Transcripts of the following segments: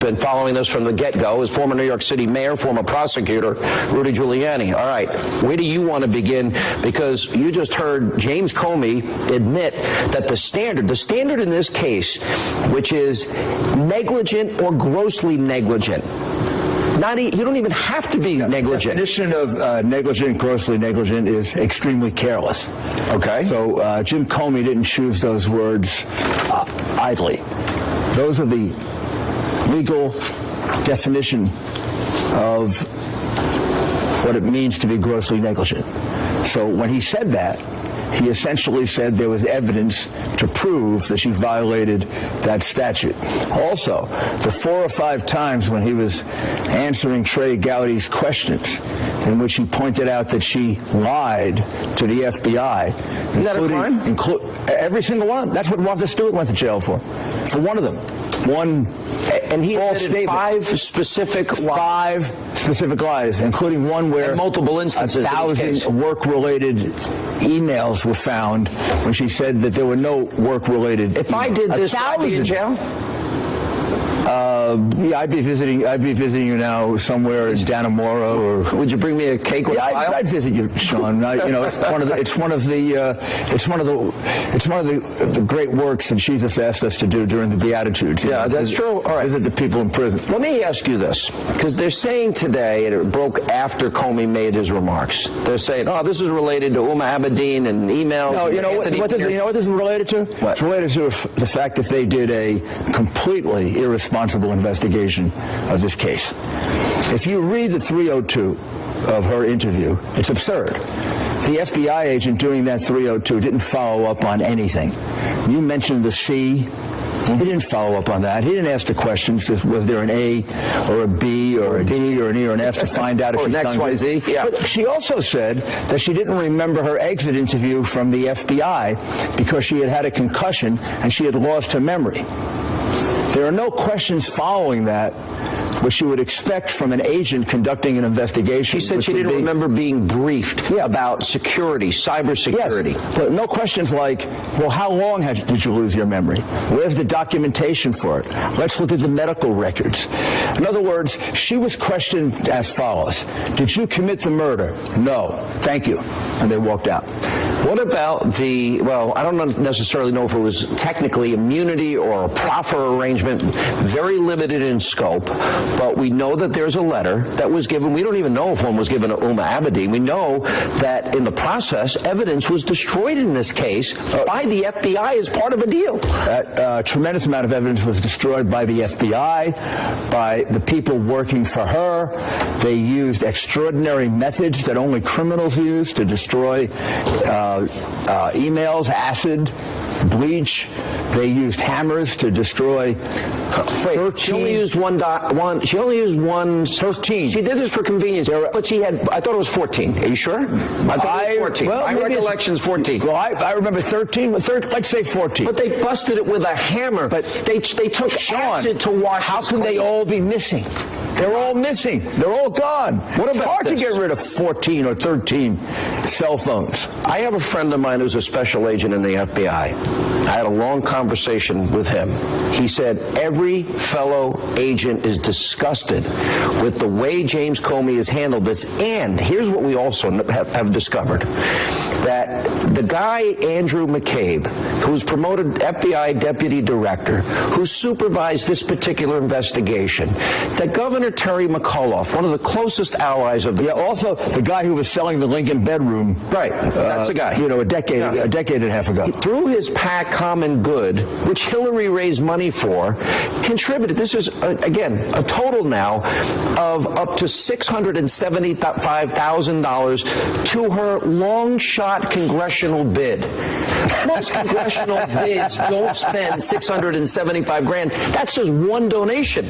been following this from the get-go, is former New York City mayor, former prosecutor, Rudy Giuliani. All right, where do you want to begin? Because you just heard James Comey admit that the standard in this case, which is negligent or grossly negligent, you don't even have to be negligent. The definition of negligent, grossly negligent is extremely careless. Okay. So Jim Comey didn't choose those words idly. Those are the legal definition of what it means to be grossly negligent. So when he said that, he essentially said there was evidence to prove that she violated that statute. Also, the 4 or 5 times when he was answering Trey Gowdy's questions, in which he pointed out that she lied to the FBI, Is that a crime? Every single one. That's what Martha Stewart went to jail for one of them. And he false admitted statement. 5 specific lies, including one where and multiple instances. 1,000 work-related emails were found when she said that there were no work-related. If I did this, I'd be in jail. Yeah, I'd be visiting you now somewhere in Dannemora, or would you bring me a cake with a file? I'd visit you, Sean. It's one of the great works that Jesus asked us to do during the Beatitudes. Yeah, that's true. All right. Visit the people in prison. Let me ask you this, because they're saying today, and it broke after Comey made his remarks. They're saying, "Oh, this is related to Uma Abedin and emails." No, you know what this is related to? What? It's related to the fact that they did a completely irresponsible investigation of this case. If you read the 302 of her interview, it's absurd. The FBI agent doing that 302 didn't follow up on anything. You mentioned the C. He didn't follow up on that. He didn't ask the questions. Was there an A or a B or a D or an E or an F to find out if she's done XYZ? Yeah. But she also said that she didn't remember her exit interview from the FBI because she had had a concussion and she had lost her memory. There are no questions following that, which you would expect from an agent conducting an investigation. She said she didn't remember being briefed about security, cybersecurity. Yes, but no questions like, well, how long did you lose your memory? Where's the documentation for it? Let's look at the medical records. In other words, she was questioned as follows. Did you commit the murder? No. Thank you. And they walked out. What about I don't necessarily know if it was technically immunity or a proffer arrangement, very limited in scope, but we know that there's a letter that was given. We don't even know if one was given to Uma Abedin. We know that in the process, evidence was destroyed in this case by the FBI as part of a deal. A tremendous amount of evidence was destroyed by the FBI, by the people working for her. They used extraordinary methods that only criminals use to destroy emails, acid, bleach. They used hammers to destroy 13. She only used She only used one. 13. She did this for convenience, but she had. I thought it was 14. Are you sure? I thought it was 14. Well, my recollection is 14. Well, I remember 13. Let's say 14. But they busted it with a hammer. But they took acid to wash. How can they all be missing? They're all missing. They're all gone. What about it's hard to get rid of 14 or 13 cell phones. I have a friend of mine who's a special agent in the FBI. I had a long conversation with him. He said every fellow agent is disgusted with the way James Comey has handled this. And here's what we also have discovered. That the guy, Andrew McCabe, who was promoted FBI deputy director, who supervised this particular investigation, that Governor Terry McAuliffe, one of the closest allies of the... Yeah, also the guy who was selling the Lincoln bedroom. Right, that's the guy. A decade and a half ago. Through his PAC Common Good, which Hillary raised money for, contributed, this is, again, a total now of up to $675,000 to her long-shot congressional bid. Most congressional bids don't spend $675,000. That's just one donation.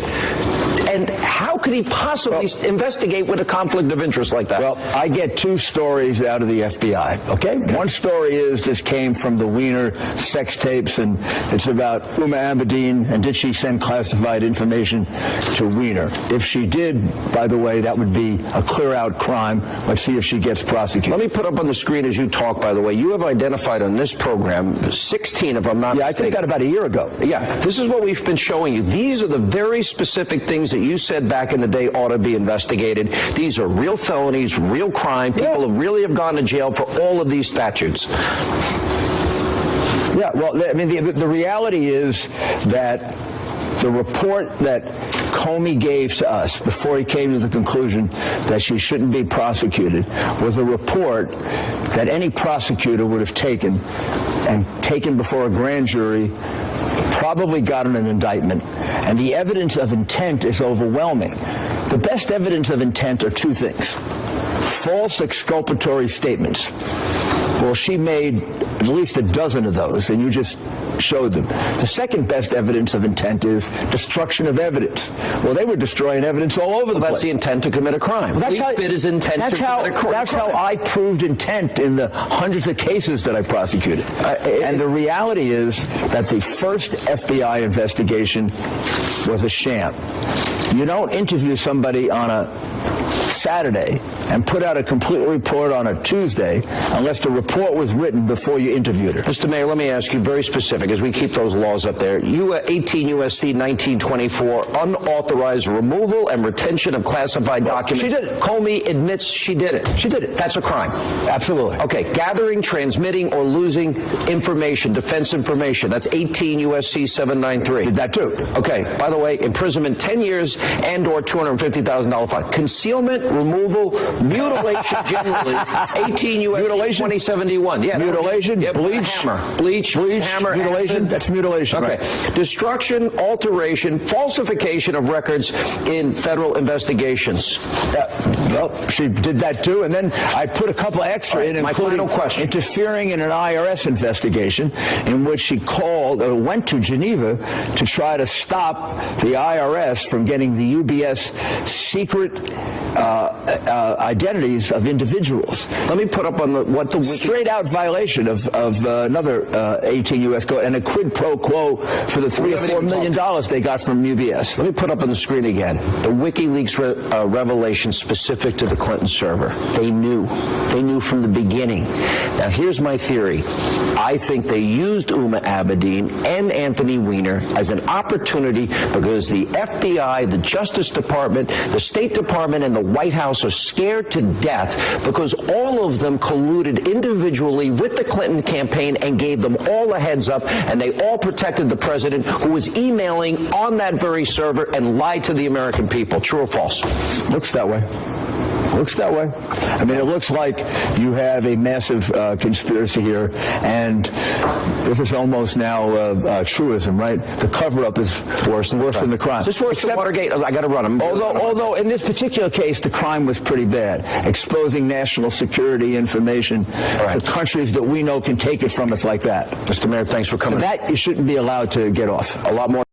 And how could he possibly investigate with a conflict of interest like that? Well, I get two stories out of the FBI, okay? One story is this came from the Wiener sex tapes, and it's about Uma Abedin, and did she send classified information to Wiener? If she did, by the way, that would be a clear-out crime. Let's see if she gets prosecuted. Let me put up on the screen as you talk, by the way, you have identified on this program 16, if I'm not mistaken. I think that about a year ago. Yeah, this is what we've been showing you. These are the very specific things that you said back in the day ought to be investigated. These are real felonies, real crime. People who really have gone to jail for all of these statutes. Yeah, well, I mean, the reality is that the report that Comey gave to us before he came to the conclusion that she shouldn't be prosecuted was a report that any prosecutor would have taken and taken before a grand jury, probably gotten an indictment, and the evidence of intent is overwhelming. The best evidence of intent are two things: false exculpatory statements. Well, she made at least a dozen of those, and you just showed them. The second best evidence of intent is destruction of evidence. Well, they were destroying evidence all over the place. That's the intent to commit a crime. Well, Least bit is intent to commit a crime. That's how I proved intent in the hundreds of cases that I prosecuted. And the reality is that the first FBI investigation was a sham. You don't interview somebody on a Saturday and put out a complete report on a Tuesday unless the report was written before you interviewed her. Mr. Mayor, let me ask you very specific as we keep those laws up there. 18 U.S.C. 1924, unauthorized removal and retention of classified documents. She did it. Comey admits she did it. She did it. That's a crime. Absolutely. Okay, gathering, transmitting, or losing information, defense information. That's 18 U.S.C. 793. Did that too. Okay, by the way, imprisonment 10 years and or $250,000 fine. Concealment, removal, mutilation generally, 18 U.S.C. 2071. Yeah, mutilation, bleach, hammer. Bleach, hammer, mutilation. Acid. That's mutilation. Okay. Right. Destruction, alteration, falsification of records in federal investigations. Well, she did that too, and then I put a couple extra in, including interfering in an IRS investigation in which she went to Geneva to try to stop the IRS from getting the UBS secret identities of individuals. Let me put up on what the straight out violation of another 18 U.S. code and a quid pro quo for the $3 or $4 million they got from UBS. Let me put up on the screen again the WikiLeaks revelation specific to the Clinton server. They knew from the beginning. Now here's my theory. I think they used Uma Abedin and Anthony Weiner as an opportunity because the FBI, the Justice Department, the State Department, and the White House are scared to death because all of them colluded individually with the Clinton campaign and gave them all a heads up, and they all protected the president who was emailing on that very server and lied to the American people. True or false? Looks that way. Looks that way. I mean, it looks like you have a massive conspiracy here, and this is almost now truism, right? The cover-up is worse than the crime. Is this worse than Watergate? I got to run. Although in this particular case, the crime was pretty bad, exposing national security information to countries that we know can take it from us like that. Mr. Mayor, thanks for coming. For that, you shouldn't be allowed to get off. A lot more.